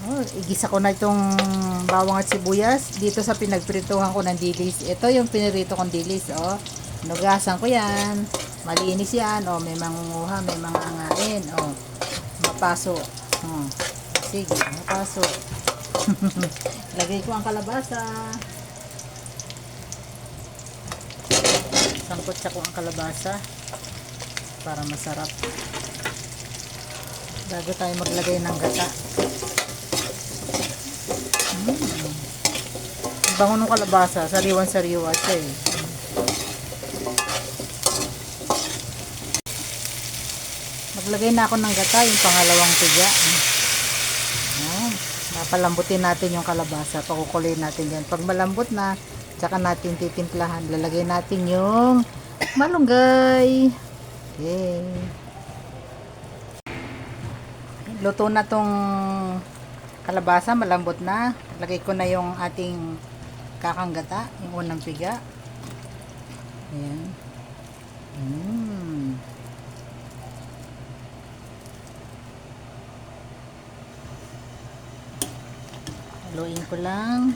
Oh, igisa ko na itong bawang at sibuyas dito sa pinagprituhan ko ng dilis. Ito yung pinirito kong dilis, oh. Nugasan ko yan. Malinis yan, oh. May mangunguha, may mangangain, oh. Mapaso. Oh. Sige, mapaso. Lagay ko ang kalabasa. Sangkot ko ang kalabasa para masarap. Bago tayo maglagay ng gata. Bango ng kalabasa, sariwan-sariwa siya eh. Maglagay na ako ng gata, yung pangalawang tiga. Papalambutin natin yung kalabasa, pakukuloyin natin yan. Pag malambot na, tsaka natin titimplahan. Lalagay natin yung malunggay. Okay. Luto na tong kalabasa, malambot na. Lagay ko na yung ating kakanggata, yung unang piga. Ayan. Haluin ko lang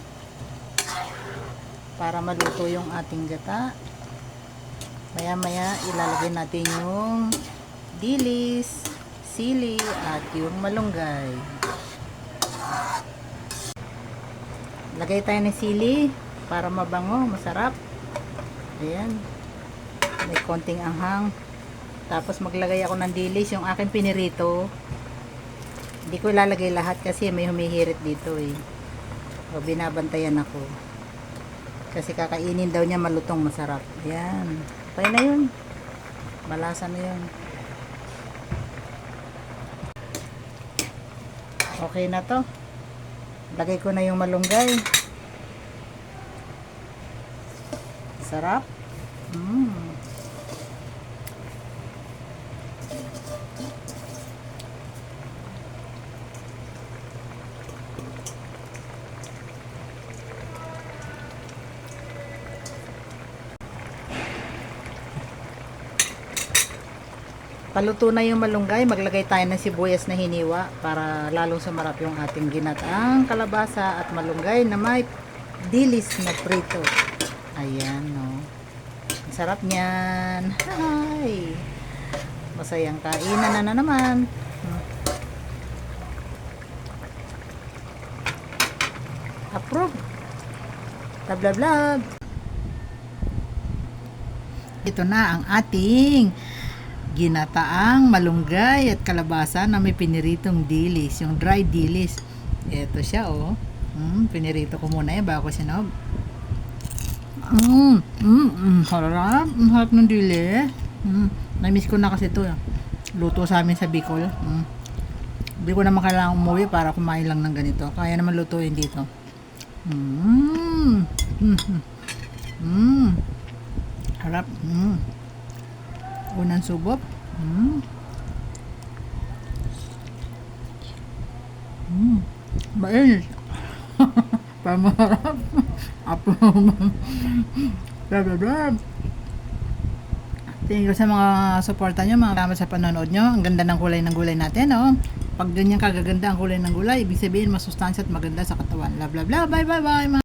para maluto yung ating gata. Maya maya ilalagay natin yung dilis, sili at yung malunggay. Lagay tayo ng sili para mabango, masarap. Ayan. May konting anghang. Tapos maglagay ako ng dilis, yung akin pinirito. Hindi ko ilalagay lahat kasi may humihirit dito eh. O, binabantayan ako. Kasi kakainin daw niya malutong masarap. Ayan. Okay na yun. Malasa na yun. Okay na to. Lagay ko na yung malunggay. Sarap. Paluto na yung malunggay, maglagay tayo ng sibuyas na hiniwa para lalong sumarap yung ating ginataang kalabasa at malunggay na may dilis na prito. Ayan, no. Ang sarap niyan. Hi! Masayang kainan na naman. Approve. Tablablab. Ito na ang ating ginataang malunggay at kalabasa na may piniritong dilis, yung dry dilis. Ito siya, oh. Pinirito ko muna yan bago sinob. Harap. Ang harap ng dilis. Na-miss ko na kasi ito. Luto sa amin sa Bicol. Hindi ko naman kailangan umuwi para kumain lang ng ganito. Kaya naman lutuin dito. Harap. Unang subok. Mainit. Pamarap. Apo. Thank you sa mga suporta nyo, mga salamat sa panonood nyo. Ang ganda ng kulay ng gulay natin, oh. Pag ganyan kagaganda ang kulay ng gulay, ibig sabihin masustansya at maganda sa katawan. Blah blah blah. Bye bye bye.